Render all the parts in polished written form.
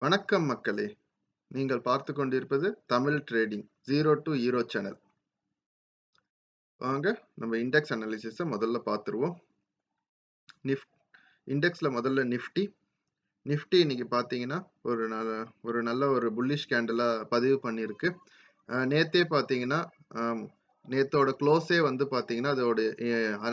வணக்கம் மக்களே! நீங்கள் பார்த்துக் கொண்டிருப்பது Tamil trading 0 to hero channel. வாங்க நம்ம இண்டெக்ஸ் அனாலிசிஸ முதல்ல பார்த்துருவோம். நிஃப் இண்டெக்ஸ்ல முதல்ல நிஃப்டி இன்னைக்கு பார்த்தீங்கன்னா, ஒரு நல்ல ஒரு புல்லிஷ் கேண்டிலா பதிவு பண்ணியிருக்கு. நேத்தே பார்த்தீங்கன்னா, நேத்தோட க்ளோஸே வந்து பார்த்தீங்கன்னா, அதோட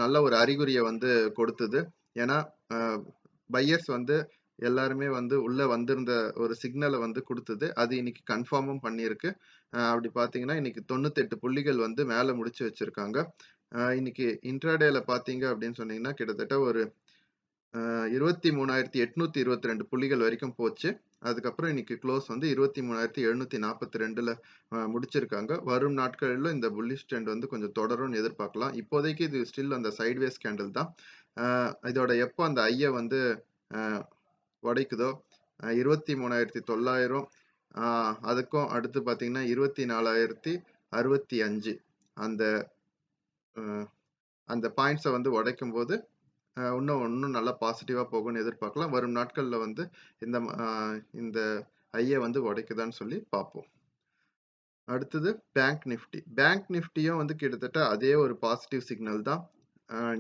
நல்ல ஒரு அறிகுறிய வந்து கொடுத்தது. ஏன்னா, அ பையர்ஸ் வந்து எல்லாருமே வந்து உள்ள வந்திருந்த ஒரு சிக்னல வந்து குடுத்தது. அது இன்னைக்கு கன்ஃபார்மும் பண்ணியிருக்கு. அப்படி பார்த்தீங்கன்னா, இன்னைக்கு 98 புள்ளிகள் வந்து மேல முடிச்சு வச்சிருக்காங்க. இன்னைக்கு இன்ட்ராடேல பார்த்தீங்க அப்படின்னு சொன்னீங்கன்னா, கிட்டத்தட்ட ஒரு 23,822 புள்ளிகள் வரைக்கும் போச்சு. அதுக்கப்புறம் இன்னைக்கு க்ளோஸ் வந்து 23,742ல முடிச்சிருக்காங்க. வரும் நாட்களில இந்த புல்லிஷ் ட்ரெண்ட் வந்து கொஞ்சம் தொடரும்னு எதிர்பார்க்கலாம். இப்போதைக்கு இது ஸ்டில் அந்த சைட்வேஸ் கேண்டில் தான். இதோட எப்போ அந்த ஹைய வந்து அ உடைக்குதோ 23,900 அதுக்கும் அடுத்து பார்த்தீங்கன்னா 24,065 அந்த அ அந்த பாயிண்ட்ஸ வந்து உடைக்கும்போது இன்னும் நல்லா பாசிட்டிவா போகும்னு எதிர்பார்க்கலாம். வரும் நாட்கள்ல வந்து இந்த ஹைய வந்து உடைக்குதான்னு சொல்லி பார்ப்போம். அடுத்தது பேங்க் நிஃப்டி. பேங்க் நிஃப்டியும் வந்து கிட்டத்தட்ட அதே ஒரு பாசிட்டிவ் சிக்னல் தான்.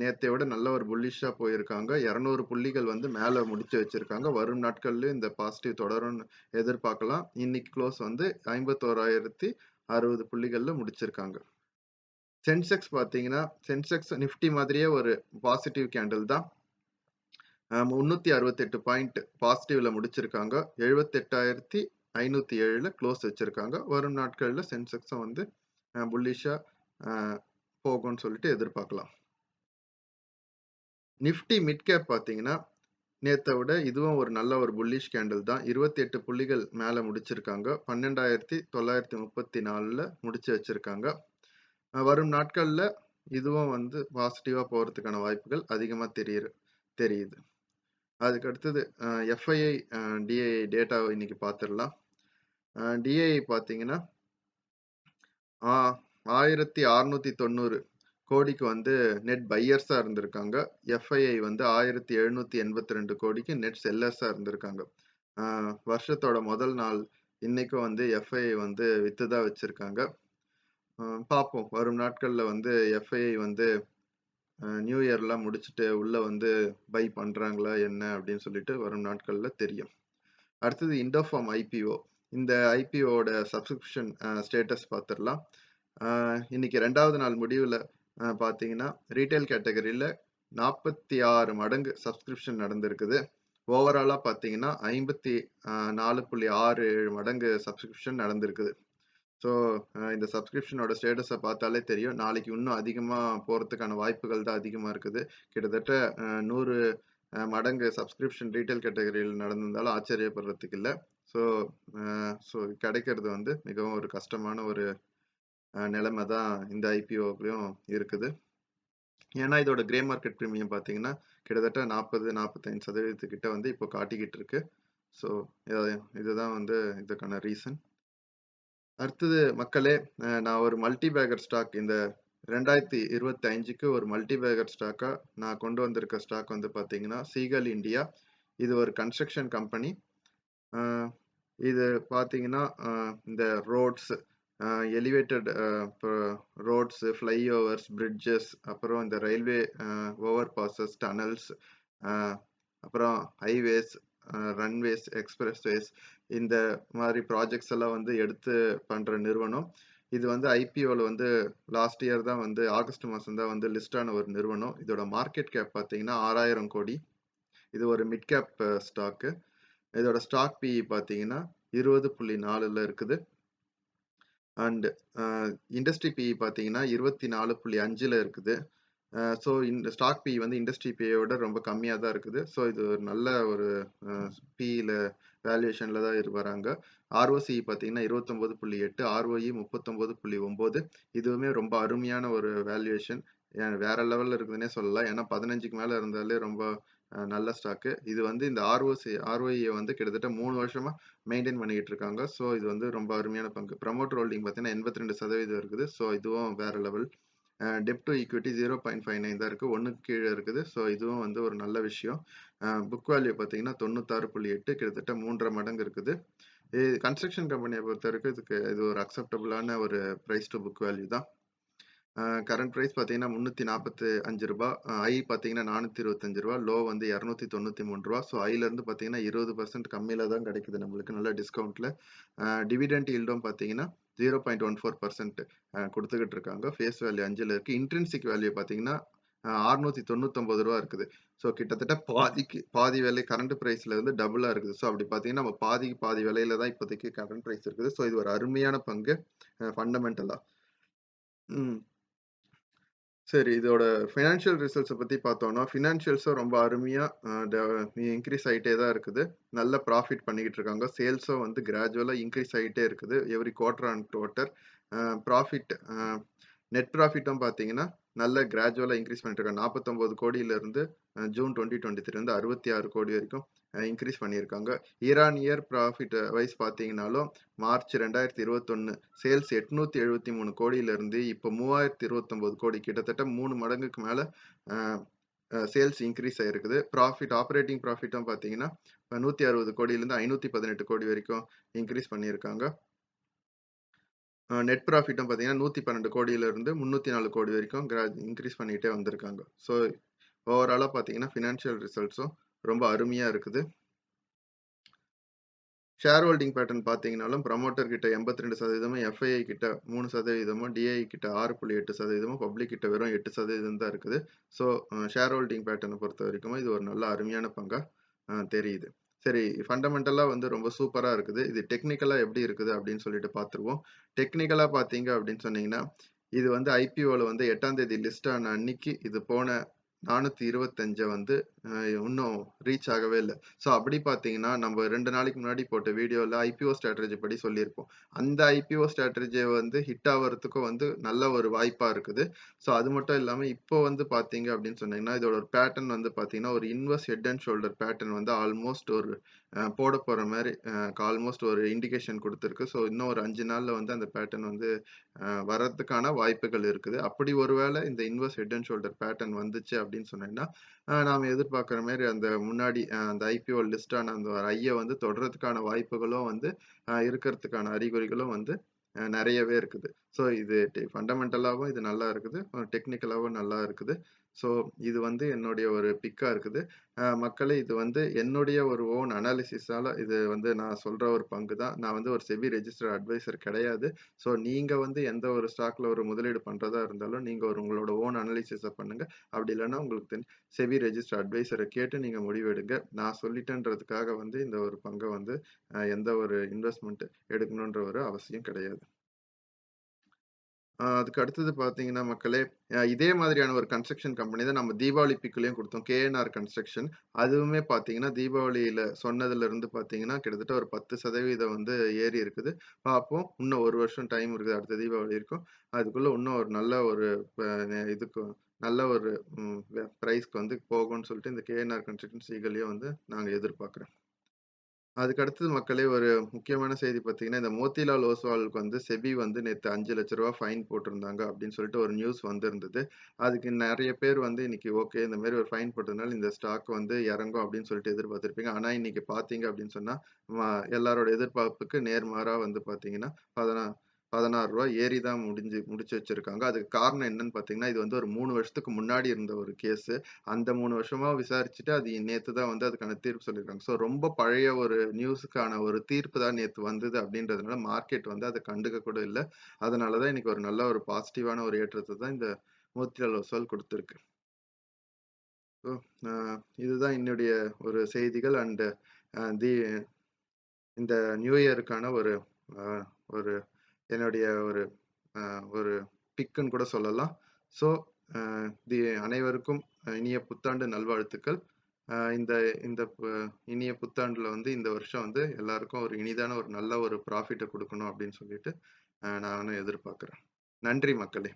நேத்தை விட நல்ல ஒரு புல்லிஷா போயிருக்காங்க. 200 புள்ளிகள் வந்து மேல முடிச்சு வச்சிருக்காங்க. வரும் நாட்கள்லயும் இந்த பாசிட்டிவ் தொடரும்னு எதிர்பார்க்கலாம். இன்னைக்கு க்ளோஸ் வந்து 51,060 புள்ளிகள்ல முடிச்சிருக்காங்க. சென்செக்ஸ் பார்த்தீங்கன்னா, சென்செக்ஸ் நிஃப்டி மாதிரியே ஒரு பாசிட்டிவ் கேண்டில் தான். 368 பாயிண்ட் பாசிட்டிவ்ல முடிச்சிருக்காங்க. 78,507ல க்ளோஸ் வச்சிருக்காங்க. வரும் நாட்கள்ல சென்செக்ஸும் வந்து புல்லிஷா போகும்னு சொல்லிட்டு எதிர்பார்க்கலாம். நிஃப்டி மிட் கேப் பார்த்தீங்கன்னா, நேத்த விட இதுவும் ஒரு நல்ல ஒரு புல்லிஷ் கேண்டில் தான். 28 புள்ளிகள் மேல முடிச்சிருக்காங்க. 12,934ல முடிச்சு வச்சிருக்காங்க. வரும் நாட்கள்ல இதுவும் வந்து பாசிட்டிவா போறதுக்கான வாய்ப்புகள் அதிகமா தெரியுது. அதுக்கு அடுத்தது எஃப்ஐஐ டிஐஐ டேட்டாவை இன்னைக்கு பார்த்துடலாம். டிஐஐ பார்த்தீங்கன்னா 1690 கோடிக்கு வந்து நெட் பையர்ஸா இருந்திருக்காங்க. எஃப்ஐஐ வந்து 1782 கோடிக்கு நெட் செல்லர்ஸா இருந்திருக்காங்க. வருஷத்தோட முதல் நாள் இன்னைக்கும் வந்து எஃப்ஐஐ வந்து வித்துதான் வச்சிருக்காங்க. பார்ப்போம் வரும் நாட்கள்ல வந்து எஃப்ஐஐ வந்து நியூ இயர்லாம் முடிச்சுட்டு உள்ள வந்து பை பண்றாங்களா என்ன அப்படின்னு சொல்லிட்டு வரும் நாட்கள்ல தெரியும். அடுத்தது இண்டோஃபார்ம் ஐபிஓ. இந்த ஐபிஓட சப்ஸ்கிரிப்ஷன் ஸ்டேட்டஸ் பார்த்துடலாம். இன்னைக்கு 2வது நாள் முடிவுல பார்த்தீங்கன்னா, ரீட்டைல் கேட்டகரியில 46 மடங்கு சப்ஸ்கிரிப்ஷன் நடந்திருக்குது. ஓவராலா பார்த்தீங்கன்னா, 54.67 மடங்கு சப்ஸ்கிரிப்ஷன் நடந்திருக்குது. ஸோ இந்த சப்ஸ்கிரிப்ஷனோட ஸ்டேட்டஸ பார்த்தாலே தெரியும். நாளைக்கு இன்னும் அதிகமா போறதுக்கான வாய்ப்புகள் தான் அதிகமா இருக்குது. கிட்டத்தட்ட 100 மடங்கு சப்ஸ்கிரிப்ஷன் ரீட்டைல் கேட்டகரியில நடந்திருந்தாலும் ஆச்சரியப்படுறதுக்கு இல்ல. ஸோ ஸோ கிடைக்கிறது வந்து மிகவும் ஒரு கஷ்டமான ஒரு நிலைமை தான் இந்த ஐபிஓக்குலயும் இருக்குது. ஏன்னா இதோட கிரே மார்க்கெட் பிரீமியம் பார்த்தீங்கன்னா, கிட்டத்தட்ட 40, 45% கிட்ட வந்து இப்போ காட்டிக்கிட்டு இருக்கு. ஸோ இதுதான் வந்து இதுக்கான ரீசன். அடுத்தது மக்களே, நான் ஒரு மல்டி பேக்கர் ஸ்டாக் இந்த 2025க்கு ஒரு மல்டி பேக்கர் ஸ்டாக்கா நான் கொண்டு வந்திருக்க ஸ்டாக் வந்து பார்த்தீங்கன்னா, சீகல் இந்தியா. இது ஒரு கன்ஸ்ட்ரக்ஷன் கம்பெனி. இது பார்த்தீங்கன்னா, இந்த roads, elevated roads, flyovers, bridges, அப்புறம் இந்த ரயில்வே ஓவர் பாசஸ், டனல்ஸ், அப்புறம் ஹைவேஸ், ரன்வேஸ், எக்ஸ்பிரஸ்வேஸ் இந்த மாதிரி ப்ராஜெக்ட்ஸ் எல்லாம் வந்து எடுத்து பண்ற நிறுவனம். இது வந்து ஐபிஓல வந்து லாஸ்ட் இயர் தான் வந்து ஆகஸ்ட் மாசம் தான் வந்து லிஸ்ட் ஆன ஒரு நிறுவனம். இதோட மார்க்கெட் கேப் பார்த்தீங்கன்னா 6,000 கோடி. இது ஒரு மிட் கேப் ஸ்டாக்கு. இதோட ஸ்டாக் பிஇ பார்த்தீங்கன்னா 20.4ல இருக்குது. அண்ட் இண்டஸ்ட்ரி பிஇ பார்த்தீங்கன்னா 24.5ல இருக்குது. ஸோ இந்த ஸ்டாக் பிஇ வந்து இண்டஸ்ட்ரி பிஇயோட ரொம்ப கம்மியா தான் இருக்குது. ஸோ இது ஒரு நல்ல ஒரு பிஇல வேல்யூவேஷன்ல தான் வராங்க. ஆர்ஓசி பார்த்தீங்கன்னா 29.8, ஆர்ஓஇ 39.9. இதுவுமே ரொம்ப அருமையான ஒரு வேல்யூவேஷன். வேற லெவல்ல இருக்குதுன்னே சொல்லலாம். ஏன்னா 15க்கு மேல இருந்தாலே ரொம்ப நல்ல ஸ்டாக்கு. இது வந்து இந்த ஆர்ஓஇ வந்து கிட்டத்தட்ட 3 வருஷமா மெயின்டைன் பண்ணிக்கிட்டு இருக்காங்க. ஸோ இது வந்து ரொம்ப அருமையான பங்கு. ப்ரமோட்டர் ஹோல்டிங் பார்த்தீங்கன்னா 82% இருக்குது. ஸோ இதுவும் வேற லெவல். டெப்ட் டு ஈக்விட்டி 0.59 தான் இருக்கு. 1க்கு கீழ இருக்குது. ஸோ இதுவும் வந்து ஒரு நல்ல விஷயம். புக் வேல்யூ பார்த்தீங்கன்னா 96.8 கிட்டத்தட்ட 3.5 மடங்கு இருக்குது. கன்ஸ்ட்ரக்ஷன் கம்பெனிய பொறுத்தவரைக்கும் இது ஒரு அக்செப்டபிளான ஒரு பிரைஸ் டு புக் வேல்யூ தான். கரண்ட் பிரைஸ் பார்த்தீங்கன்னா ரூ. 345. ஹை பார்த்தீங்கன்னா ரூ. 425. லோ வந்து ரூ. 293. ஸோ ஹைலேருந்து பார்த்தீங்கன்னா 20% கம்மியில தான் கிடைக்குது நம்மளுக்கு நல்ல டிஸ்கவுண்ட்ல. டிவிடெண்ட் ஈல்டும் பார்த்தீங்கன்னா 0.14% கொடுத்துக்கிட்டு இருக்காங்க. ஃபேஸ் வேல்யூ 5ல இருக்கு. இன்ட்ரின்சிக் வேல்யூ பார்த்தீங்கன்னா ரூ. 699 இருக்குது. ஸோ கிட்டத்தட்ட பாதி விலை கரண்ட் பிரைஸ்ல இருந்து டபுளா இருக்குது. ஸோ அப்படி பார்த்தீங்கன்னா நம்ம பாதிக்கு பாதி விலையில தான் இப்போதைக்கு கரண்ட் பிரைஸ் இருக்குது. ஸோ இது ஒரு அருமையான பங்கு ஃபண்டமெண்டலா. ம். சரி. இதோட ஃபினான்ஷியல் ரிசல்ட்ஸ பத்தி பார்த்தோம்னா, ஃபினான்ஷியல்ஸும் ரொம்ப அருமையா இன்கிரீஸ் ஆயிட்டே தான் இருக்குது. நல்ல ப்ராஃபிட் பண்ணிக்கிட்டு இருக்காங்க. சேல்ஸும் வந்து கிராஜுவலா இன்கிரீஸ் ஆயிட்டே இருக்குது. Every quarter on quarter. Profit net ப்ராஃபிட்டும் பார்த்தீங்கன்னா, நல்ல கிராஜுவலா இன்கிரீஸ் பண்ணிட்டு இருக்காங்க. 49 கோடியிலிருந்து ஜூன் 2023 வந்து 66 கோடி வரைக்கும் இன்கிரீஸ் பண்ணியிருக்காங்க. Year on year profit wise பார்த்தீங்கன்னாலும், மார்ச் 2021 சேல்ஸ் 873 கோடியிலிருந்து இப்போ 3029 கோடி, கிட்டத்தட்ட 3 மடங்குக்கு மேல சேல்ஸ் இன்க்ரீஸ் ஆயிருக்குது. ஆப்பரேட்டிங் ப்ராஃபிட்டும் பார்த்தீங்கன்னா 160 கோடியிலிருந்து 518 கோடி வரைக்கும் இன்க்ரீஸ் பண்ணியிருக்காங்க. நெட் ப்ராஃபிட்டும் பார்த்தீங்கன்னா 112 கோடியிலிருந்து 304 கோடி வரைக்கும் இன்க்ரீஸ் பண்ணிட்டே வந்திருக்காங்க. ஸோ ஓவராலா பார்த்தீங்கன்னா ஃபினான்ஷியல் ரிசல்ட்ஸும் ரொம்ப அருமையா இருக்குது. ஷேர் ஹோல்டிங் பேட்டர்ன் பார்த்தீங்கன்னாலும் ப்ரமோட்டர் கிட்ட 82%, எஃப்ஐஐ கிட்ட 3%, டிஐ கிட்ட 6.8%, பப்ளிக் கிட்ட வெறும் 8% தான் இருக்குது. ஸோ ஷேர் ஹோல்டிங் பேட்டர்னை பொறுத்த வரைக்கும் இது ஒரு நல்ல அருமையான பங்கா தெரியுது. சரி, ஃபண்டமெண்டலா வந்து ரொம்ப சூப்பரா இருக்குது. இது டெக்னிக்கலா எப்படி இருக்குது அப்படின்னு சொல்லிட்டு பார்த்துருவோம். டெக்னிக்கலா பார்த்தீங்க அப்படின்னு சொன்னீங்கன்னா, இது வந்து ஐபிஓல வந்து 8ஆம் தேதி லிஸ்ட் ஆன அன்னைக்கு இது போன 425 வந்து இன்னும் ரீச் ஆகவே இல்ல. ஸோ அப்படி பார்த்தீங்கன்னா, நம்ம 2 நாளைக்கு முன்னாடி போட்ட வீடியோல ஐபிஓ ஸ்ட்ராட்டஜி படி சொல்லியிருப்போம். அந்த ஐபிஓ ஸ்ட்ராட்டஜிய வந்து ஹிட் ஆவறதுக்கும் வந்து நல்ல ஒரு வாய்ப்பா இருக்குது. ஸோ அது மட்டும் இல்லாம இப்போ வந்து பார்த்தீங்க அப்படின்னு சொன்னீங்கன்னா, இதோட ஒரு பேட்டர்ன் வந்து பார்த்தீங்கன்னா, ஒரு inverse head and shoulder pattern வந்து ஆல்மோஸ்ட் ஒரு போட போற மாரி ஆல்மோஸ்ட் ஒரு இண்டிகேஷன் குடுத்திருக்கு. ஸோ இன்னும் ஒரு 5 நாள்ல வந்து அந்த பேட்டர்ன் வந்து வர்றதுக்கான வாய்ப்புகள் இருக்குது. அப்படி ஒருவேளை இந்த inverse head and shoulder pattern வந்துச்சு அப்படின்னு சொன்னீங்கன்னா, நாம எதிர்பார்க்கிற மாரி அந்த முன்னாடி அந்த ஐபிஓ லிஸ்ட் ஆன அந்த ஹைய வந்து தொடர்றதுக்கான வாய்ப்புகளும் வந்து இருக்கிறதுக்கான அறிகுறிகளும் வந்து நெறையவே இருக்குது. ஸோ இது ஃபண்டமெண்டலாவும் இது நல்லா இருக்குது. டெக்னிக்கலாவும் நல்லா இருக்குது. ஸோ இது வந்து என்னுடைய ஒரு பிக்கா இருக்குது. மக்களே, இது வந்து என்னுடைய ஒரு ஓன் அனாலிசிஸால இது வந்து நான் சொல்ற ஒரு பங்கு தான். நான் வந்து ஒரு செபி ரெஜிஸ்டர்ட் அட்வைசர் கிடையாது. ஸோ நீங்க வந்து எந்த ஒரு ஸ்டாக்ல ஒரு முதலீடு பண்றதா இருந்தாலும், நீங்க உங்களோட ஓன் அனாலிசிஸ பண்ணுங்க. அப்படி இல்லன்னா உங்களுக்கு செபி ரெஜிஸ்டர்ட் அட்வைசர கேட்டு நீங்க முடிவெடுங்க. நான் சொல்லிட்டேன்றதுக்காக வந்து இந்த ஒரு பங்க வந்து எந்த ஒரு இன்வெஸ்ட்மென்ட் எடுக்கணுன்ற ஒரு அவசியம் கிடையாது. அதுக்கு அடுத்தது பார்த்தீங்கன்னா மக்களே, இதே மாதிரியான ஒரு கன்ஸ்ட்ரக்ஷன் கம்பெனி தான் நம்ம தீபாவளி பிக்லயும் குடுத்தோம். KNR construction. அதுவுமே பார்த்தீங்கன்னா, தீபாவளியில சொன்னதுலருந்து பார்த்தீங்கன்னா, கிட்டத்தட்ட ஒரு 10% வந்து ஏறி இருக்குது. பார்ப்போம். இன்னும் 1 வருஷம் டைம் இருக்குது. அடுத்த தீபாவளி வரைக்கும். அதுக்குள்ள இன்னும் ஒரு நல்ல ஒரு ப இதுக்கு நல்ல ஒரு பிரைஸ்க்கு வந்து போகும்ன்னு சொல்லிட்டு இந்த கேஎன்ஆர் கன்ஸ்ட்ரக்ஷன் ஈகளையும் வந்து நாங்க எதிர்பார்க்கிறோம். அதுக்கு அடுத்தது மக்களே, ஒரு முக்கியமான செய்தி பார்த்தீங்கன்னா, இந்த மோத்திலால் ஓஸ்வாலுக்கு வந்து செபி வந்து நேத்து ரூ. 5,00,000 ஃபைன் போட்டிருந்தாங்க அப்படின்னு சொல்லிட்டு ஒரு நியூஸ் வந்திருந்தது. அதுக்கு நெறைய பேர் வந்து இன்னைக்கு ஓகே, இந்த மாரி ஒரு ஃபைன் போட்டதுனால இந்த ஸ்டாக் வந்து இறங்கும் அப்படின்னு சொல்லிட்டு எதிர்பார்த்திருப்பீங்க. ஆனா இன்னைக்கு பார்த்தீங்க அப்படின்னு சொன்னா, எல்லாரோட எதிர்பார்ப்புக்கு நேர்மாறா வந்து பார்த்தீங்கன்னா, ரூ. 16 ஏறி தான் முடிச்சு வச்சிருக்காங்க. அதுக்கு காரணம் என்னன்னு பார்த்தீங்கன்னா, இது வந்து ஒரு 3 வருஷத்துக்கு முன்னாடி இருந்த ஒரு கேஸு. அந்த 3 வருஷமா விசாரிச்சுட்டு அது நேத்து தான் வந்து அதுக்கான தீர்ப்பு சொல்லியிருக்காங்க. ஸோ ரொம்ப பழைய ஒரு நியூஸுக்கான ஒரு தீர்ப்பு தான் நேத்து வந்தது அப்படின்றதுனால மார்க்கெட் வந்து அத கண்டுக்க கூட இல்ல. அதனால தான் இன்னைக்கு ஒரு நல்ல ஒரு பாசிட்டிவான ஒரு ஏற்றத்த தான் இந்த மோத்திலால் ஒஸ்வால் குடுத்திருக்கு. ஸோ அ இதுதான் என்னுடைய ஒரு செய்திகள் அண்ட் அ தி இந்த நியூ இயருக்கான ஒரு அ ஒரு என்னுடைய ஒரு அ ஒரு பிக்குன்னு கூட சொல்லலாம். ஸோ அ அனைவருக்கும் இனிய புத்தாண்டு நல்வாழ்த்துக்கள். இந்த இந்த இனிய புத்தாண்டுல வந்து இந்த வருஷம் வந்து எல்லாருக்கும் ஒரு இனிதான ஒரு நல்ல ஒரு ப்ராஃபிட்ட குடுக்கணும் அப்படின்னு சொல்லிட்டு நானும் எதிர்பார்க்கிறேன். நன்றி மக்களே!